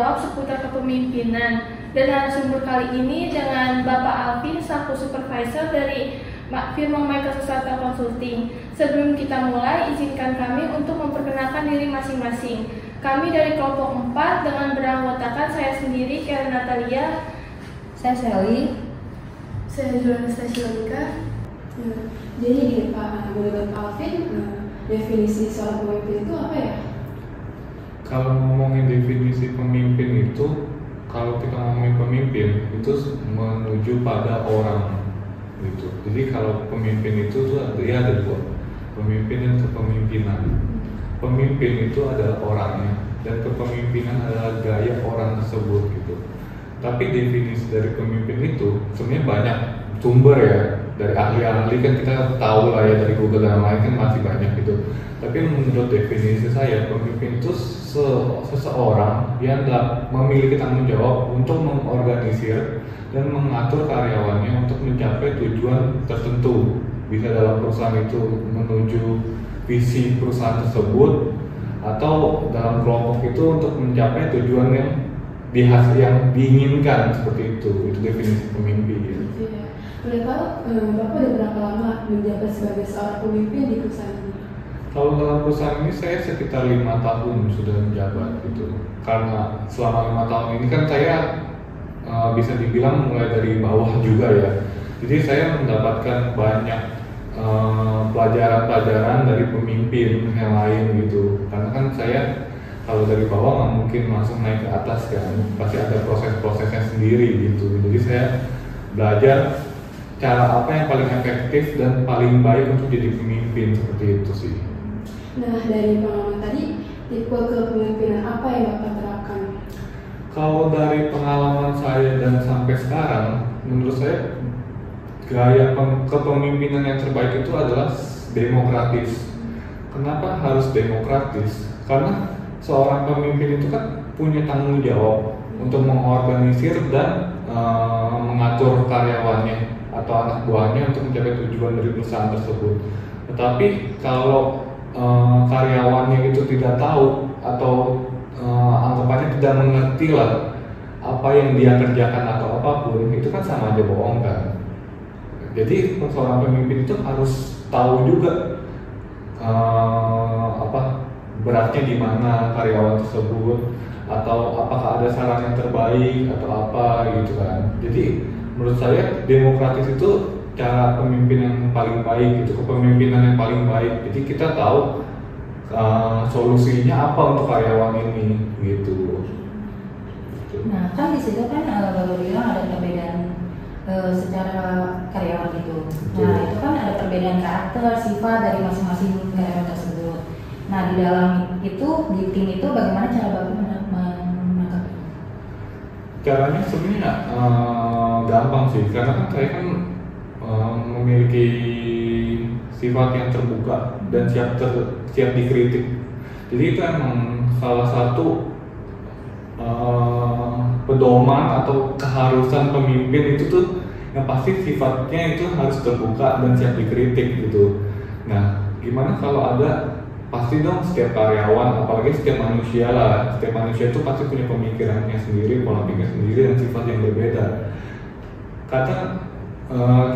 jawab seputar kepemimpinan. Dan narasumber kali ini dengan Bapak Alvin selaku supervisor dari firma Michael Susarta Consulting. Sebelum kita mulai, izinkan kami untuk memperkenalkan diri masing-masing. Kami dari kelompok 4 dengan beranggotakan saya sendiri, Karen Natalia, saya Sally, saya Juliana Stasionika. Jadi menurut Alvin, definisi seorang pemimpin itu apa ya? Kalau ngomongin definisi pemimpin itu, kalau kita ngomongin pemimpin itu menuju pada orang gitu. Jadi kalau pemimpin itu dia ada dua, pemimpin dan kepemimpinan. Pemimpin itu adalah orangnya dan kepemimpinan adalah gaya orang tersebut gitu. Tapi definisi dari pemimpin itu sebenarnya banyak sumber ya, dari ahli-ahli kan kita tahu lah ya, dari Google dan lain kan masih banyak gitu. Tapi menurut definisi saya, pemimpin itu seseorang yang memiliki tanggung jawab untuk mengorganisir dan mengatur karyawannya untuk mencapai tujuan tertentu. Bisa dalam perusahaan itu menuju visi perusahaan tersebut, atau dalam kelompok itu untuk mencapai tujuan yang diinginkan, seperti itu. Itu definisi pemimpin. Iya. Boleh tahu Bapak udah berapa lama menjabat sebagai seorang pemimpin di perusahaan ini? Kalau dalam perusahaan ini saya sekitar 5 tahun sudah menjabat gitu. Karena selama 5 tahun ini kan saya bisa dibilang mulai dari bawah juga ya. Jadi saya mendapatkan banyak pelajaran-pelajaran dari pemimpin yang lain gitu. Karena kan saya kalau dari bawah nggak mungkin langsung naik ke atas kan, pasti ada proses-prosesnya sendiri gitu. Jadi saya belajar cara apa yang paling efektif dan paling baik untuk jadi pemimpin, seperti itu sih. Nah, dari pengalaman tadi, tipe kepemimpinan apa yang Bapak terapkan? Kalau dari pengalaman saya dan sampai sekarang, menurut saya gaya kepemimpinan yang terbaik itu adalah demokratis. Kenapa harus demokratis? Karena seorang pemimpin itu kan punya tanggung jawab untuk mengorganisir dan mengatur karyawannya atau anak buahnya untuk mencapai tujuan dari perusahaan tersebut. Tetapi kalau karyawannya itu tidak tahu atau anggapannya tidak mengerti lah apa yang dia kerjakan atau apapun, itu kan sama aja bohong kan. Jadi seorang pemimpin itu harus tahu juga beratnya di mana karyawan tersebut, atau apakah ada saran yang terbaik atau apa gitu kan. Jadi menurut saya demokratis itu cara pemimpin yang paling baik, itu kepemimpinan yang paling baik. Jadi kita tahu solusinya apa untuk karyawan ini gitu. Nah kan di situ kan Bapak bilang ada perbedaan secara karyawan itu. Nah itu kan ada perbedaan karakter, sifat dari masing-masing karyawan tersebut. Nah di dalam itu, di tim itu bagaimana cara Bapak menangkap? Caranya sebenarnya gampang sih, karena kan saya kan memiliki sifat yang terbuka dan siap dikritik. Jadi itu emang salah satu pedoman atau keharusan pemimpin itu tuh, yang pasti sifatnya itu harus terbuka dan siap dikritik gitu. Nah, gimana kalau ada, pasti dong setiap karyawan, apalagi setiap manusia lah, setiap manusia itu pasti punya pemikirannya sendiri, pola pikir sendiri, dan sifat yang berbeda. Kadang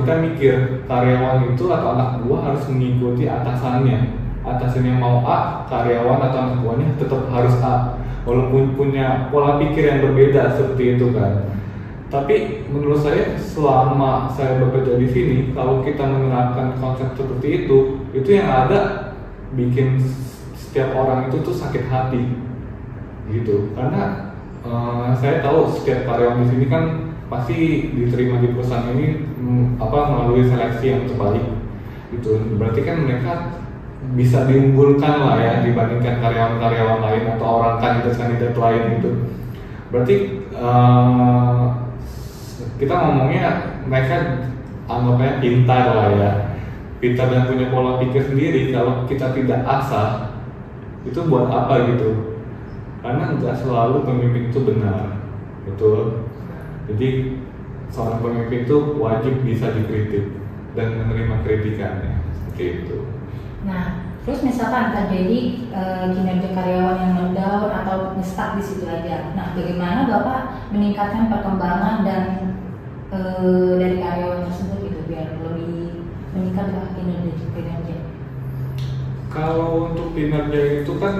kita mikir karyawan itu atau anak buah harus mengikuti atasannya. Atasannya mau A, karyawan atau anak buahnya tetap harus A, walaupun punya pola pikir yang berbeda seperti itu kan. Tapi menurut saya selama saya bekerja di sini, kalau kita menerapkan konsep seperti itu yang ada bikin setiap orang itu tuh sakit hati gitu. Karena saya tahu setiap karyawan di sini kan pasti diterima di perusahaan ini melalui seleksi yang terbaik gitu. Berarti kan mereka bisa diunggulkan lah ya dibandingkan karyawan-karyawan lain atau orang kandidat-kandidat lain gitu. Berarti kita ngomongnya mereka anggapnya pintar lah ya, pintar dan punya pola pikir sendiri. Kalau kita tidak asah, itu buat apa gitu? Karena nggak selalu pemimpin itu benar, betul. Jadi seorang pemimpin itu wajib bisa dikritik dan menerima kritikannya, seperti itu. Nah, Terus misalkan terjadi kinerja karyawan yang mendown atau nge-stuck di situ aja. Nah, bagaimana Bapak meningkatkan perkembangan dan dari karyawan tersebut gitu biar lebih meningkat kinerja? Kalau untuk kinerja itu kan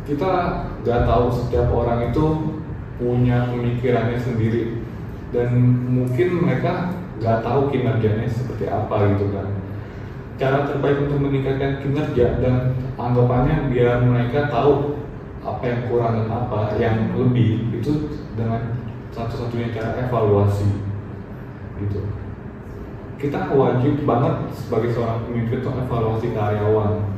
kita nggak tahu, setiap orang itu punya pemikirannya sendiri dan mungkin mereka nggak tahu kinerjanya seperti apa gitu kan. Cara terbaik untuk meningkatkan kinerja dan anggapannya biar mereka tahu apa yang kurang dan apa yang lebih, itu dengan satu-satunya cara evaluasi gitu. Kita wajib banget sebagai seorang pemimpin untuk evaluasi karyawan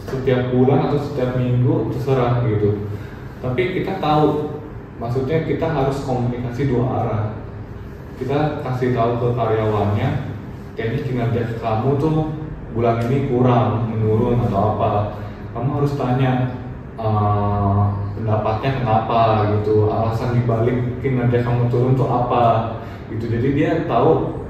setiap bulan atau setiap minggu, terserah gitu. Tapi kita tahu, maksudnya kita harus komunikasi dua arah. Kita kasih tahu ke karyawannya, kayaknya kinerja kamu tuh bulan ini kurang, menurun atau apa. Kamu harus tanya pendapatnya kenapa gitu, alasan dibalik kinerja kamu turun tuh apa gitu. Jadi dia tahu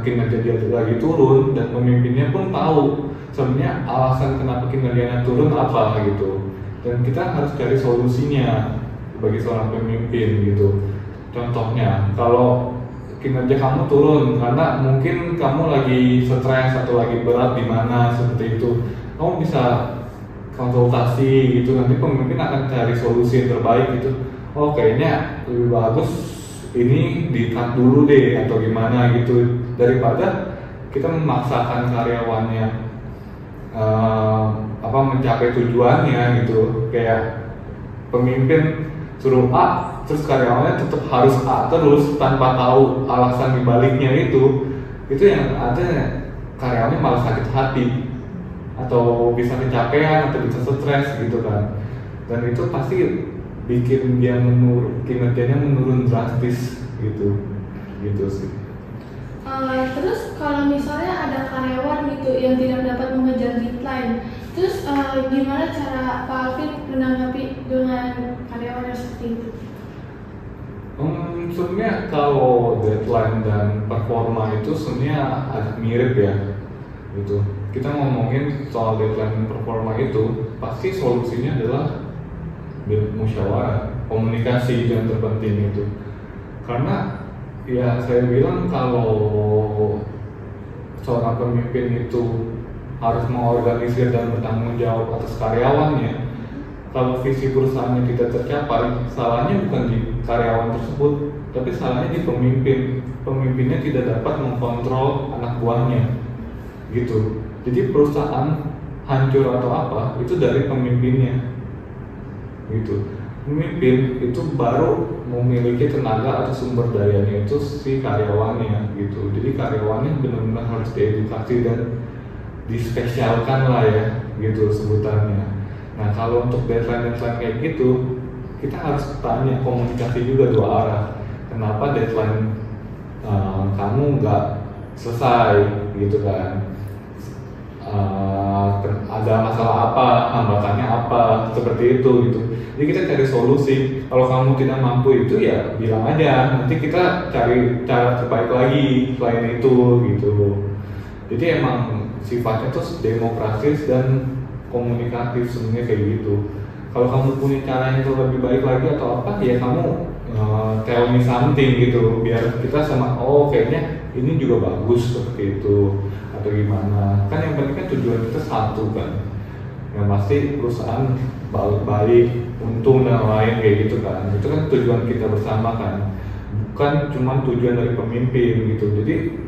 kinerja dia lagi turun dan pemimpinnya pun tahu sebenarnya alasan kenapa kinerjanya turun apa gitu. Dan kita harus cari solusinya bagi seorang pemimpin gitu. Contohnya, kalau kinerja kamu turun karena mungkin kamu lagi stres atau lagi berat di mana seperti itu, kamu bisa konsultasi gitu, nanti pemimpin akan cari solusi yang terbaik gitu. Oh kayaknya lebih bagus ini di-cut dulu deh atau gimana gitu, daripada kita memaksakan karyawannya mencapai tujuannya gitu. Kayak pemimpin suruh A terus karyawannya tetap harus A terus tanpa tahu alasan dibaliknya itu yang ada karyawannya malah sakit hati atau bisa kecapean atau bisa stres gitu kan. Dan itu pasti bikin dia kinerjanya menurun drastis gitu sih. Terus kalau misalnya ada karyawan gitu yang tidak dapat mengejar deadline, terus gimana cara Pak Alvin menanggapi dengan karyawan yang seperti itu? Sebenarnya kalau deadline dan performa itu sebenarnya agak mirip ya gitu. Kita ngomongin soal deadline dan performa itu pasti solusinya adalah musyawarah, komunikasi yang terpenting itu. Karena ya saya bilang kalau seorang pemimpin itu harus mengorganisir dan bertanggung jawab atas karyawannya. Kalau visi perusahaannya tidak tercapai, salahnya bukan di karyawan tersebut, tapi salahnya di pemimpin. Pemimpinnya tidak dapat mengkontrol anak buahnya, gitu. Jadi perusahaan hancur atau apa itu dari pemimpinnya, gitu. Pemimpin itu baru memiliki tenaga atau sumber dayanya itu si karyawannya, gitu. Jadi karyawannya benar-benar harus diedukasi dan dispesialkan lah ya, gitu sebutannya. Nah kalau untuk deadline kayak gitu, kita harus tanya, komunikasi juga dua arah. Kenapa deadline kamu nggak selesai gitu kan? Ada masalah apa, hambatannya apa, seperti itu gitu. Jadi kita cari solusi. Kalau kamu tidak mampu itu ya bilang aja, nanti kita cari cara terbaik lagi selain itu gitu. Jadi emang sifatnya tuh demokratis dan komunikatif sebenarnya kayak gitu. Kalau kamu punya cara yang lebih baik lagi atau apa, ya kamu tell me something gitu, biar kita sama kayaknya ini juga bagus seperti itu atau gimana. Kan yang penting kan tujuan kita satu kan, yang pasti perusahaan balik untung dan lain kayak gitu kan. Itu kan tujuan kita bersama kan, bukan cuma tujuan dari pemimpin gitu. Jadi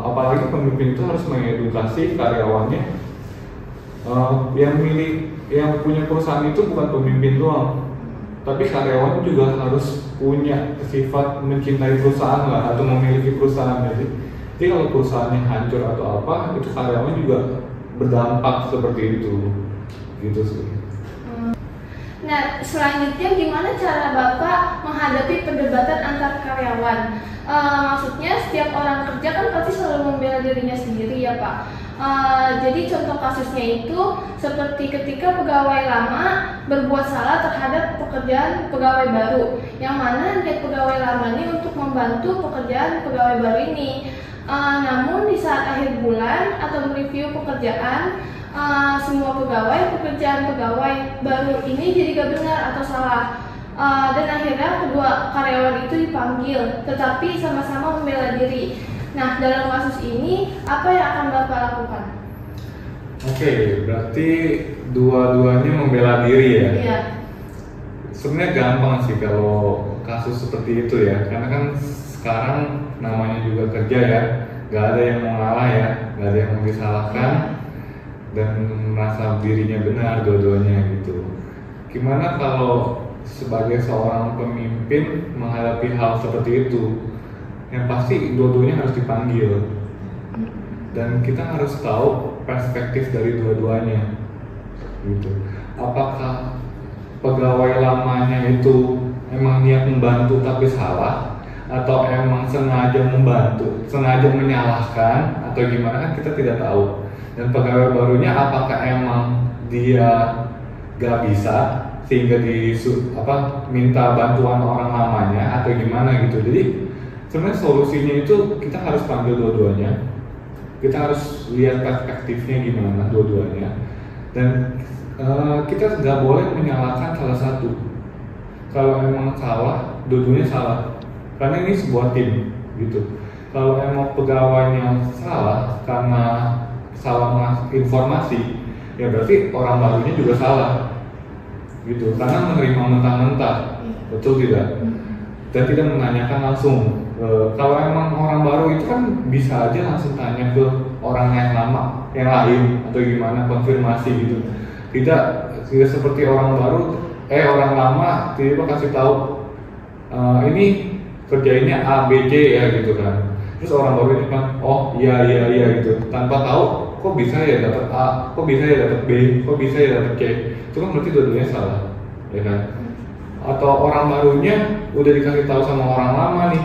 apalagi pemimpin itu harus mengedukasi karyawannya. Yang punya perusahaan itu bukan pemimpin doang, tapi karyawan juga harus punya sifat mencintai perusahaan lah, atau memiliki perusahaan. Jadi kalau perusahaannya hancur atau apa, itu karyawan juga berdampak seperti itu, gitu sih. Nah, selanjutnya gimana cara Bapak menghadapi perdebatan antar karyawan? Maksudnya setiap orang kerja kan pasti selalu membela dirinya sendiri ya Pak. Jadi contoh kasusnya itu seperti ketika pegawai lama berbuat salah terhadap pekerjaan pegawai baru, yang mana niat pegawai lama ini untuk membantu pekerjaan pegawai baru ini. Namun di saat akhir bulan atau mereview pekerjaan, semua pekerjaan pegawai baru ini jadi gak benar atau salah. Dan akhirnya kedua karyawan itu dipanggil, tetapi sama-sama membela diri. Nah, dalam kasus ini apa yang akan Bapak lakukan? Oke, berarti dua-duanya membela diri ya? Iya. Sebenarnya gampang sih kalau kasus seperti itu ya, karena kan sekarang namanya juga kerja ya, nggak ada yang mau ngalah ya, nggak ada yang mau disalahkan, dan merasa dirinya benar dua-duanya gitu. Gimana kalau sebagai seorang pemimpin menghadapi hal seperti itu? Yang pasti dua-duanya harus dipanggil, dan kita harus tahu perspektif dari dua-duanya gitu. Apakah pegawai lamanya itu emang niat membantu tapi salah, atau emang sengaja membantu, sengaja menyalahkan, atau gimana kan kita tidak tahu. Dan pegawai barunya apakah emang dia gak bisa sehingga minta bantuan orang lamanya atau gimana gitu. Jadi sebenarnya solusinya itu kita harus panggil dua-duanya, kita harus lihat perspektifnya gimana dua-duanya, dan kita nggak boleh menyalahkan salah satu. Kalau emang salah, dua-duanya salah, karena ini sebuah tim gitu. Kalau emang pegawainya salah karena salah informasi, ya berarti orang barunya juga salah gitu, karena menerima mentah-mentah, betul tidak? Dan tidak menanyakan langsung. Kalau emang orang baru itu kan bisa aja langsung tanya ke orang yang lama, yang lain, atau gimana, konfirmasi gitu. Tidak seperti orang baru, orang lama tiba-tiba kasih tahu ini kerjainnya A, B, C ya gitu kan. Terus orang baru ini kan, oh iya gitu, tanpa tahu kok bisa ya dapat A, kok bisa ya dapat B, kok bisa ya dapat C. Itu kan berarti dua-duanya salah, ya kan? Atau orang barunya udah dikasih tahu sama orang lama nih,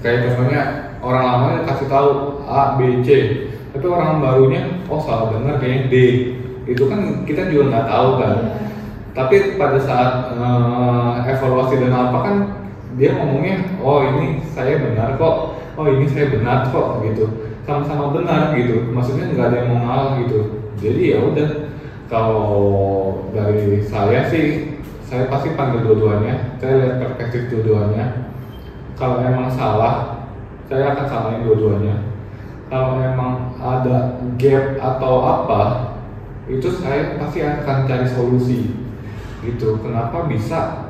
kayak contohnya orang lama kasih tahu A, B, C, tapi orang barunya oh salah dengar kayaknya D. Itu kan kita juga nggak tahu kan. Tapi pada saat evaluasi dan apa kan dia ngomongnya, oh ini saya benar kok, oh ini saya benar kok gitu, sama-sama benar gitu. Maksudnya nggak ada yang mau ngalah gitu. Jadi ya udah, kalau dari saya sih, saya pasti panggil dua-duanya, saya lihat perspektif dua-duanya. Kalau emang salah, saya akan salahin dua-duanya. Kalau emang ada gap atau apa, itu saya pasti akan cari solusi gitu. Kenapa bisa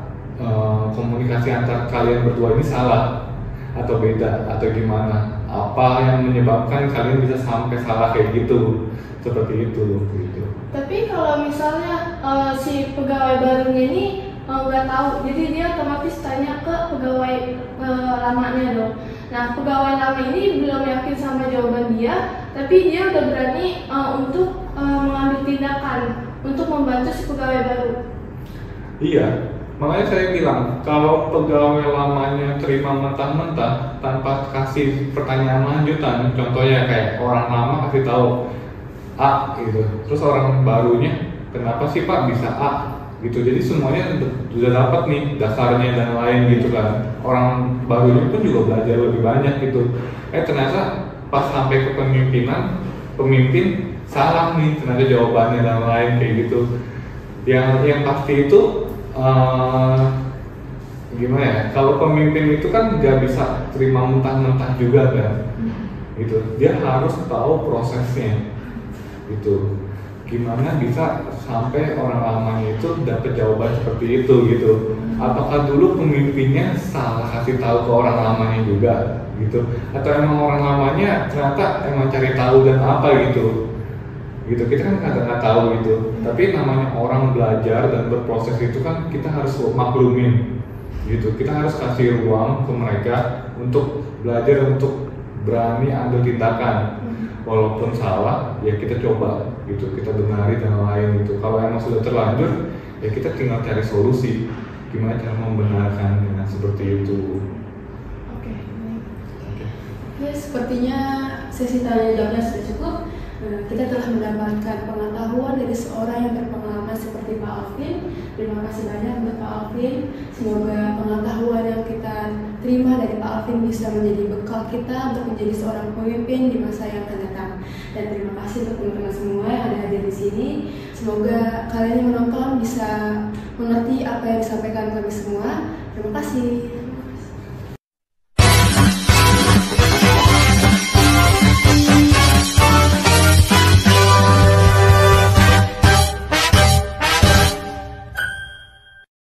komunikasi antar kalian berdua ini salah atau beda atau gimana? Apa yang menyebabkan kalian bisa sampai salah kayak gitu, seperti itu gitu. Tapi kalau misalnya si pegawai barunya ini nggak tahu, jadi dia otomatis tanya ke pegawai lamanya dong. Nah, pegawai lama ini belum yakin sama jawaban dia, tapi dia udah berani untuk mengambil tindakan untuk membantu si pegawai baru. Iya, makanya saya bilang kalau pegawai lamanya terima mentah-mentah tanpa kasih pertanyaan lanjutan, contohnya kayak orang lama kasih tahu A gitu, terus orang barunya kenapa sih Pak bisa A gitu, jadi semuanya sudah dapat nih dasarnya dan lain gitu kan. Orang barunya pun juga belajar lebih banyak gitu. Ternyata pas sampai ke pemimpin salah nih ternyata jawabannya dan lain kayak gitu. Yang pasti itu gimana ya? Kalau pemimpin itu kan nggak bisa terima mentah-mentah juga kan, gitu. Dia harus tahu prosesnya, gitu. Gimana bisa sampai orang lamanya itu dapat jawaban seperti itu gitu? Apakah dulu pemimpinnya salah kasih tahu ke orang lamanya juga gitu? Atau emang orang lamanya ternyata emang cari tahu dan apa gitu? Gitu, kita kan kadang nggak tahu gitu. Tapi namanya orang belajar dan berproses itu kan kita harus maklumin gitu. Kita harus kasih ruang ke mereka untuk belajar, untuk berani ambil tindakan. Walaupun salah, ya kita coba gitu, kita benari dan lain gitu. Kalau emang sudah terlanjur, ya kita tinggal cari solusi. Gimana cara membenarkan dengan seperti itu. Oke, sepertinya sesi tanya jawabnya sudah cukup. Kita telah mendapatkan pengetahuan dari seorang yang berpengalaman seperti Pak Alvin. Terima kasih banyak untuk Pak Alvin. Semoga pengetahuan yang kita terima dari Pak Alvin bisa menjadi bekal kita untuk menjadi seorang pemimpin di masa yang akan datang. Dan terima kasih untuk teman-teman semua yang ada hadir di sini. Semoga kalian yang menonton bisa mengerti apa yang disampaikan kami semua. Terima kasih.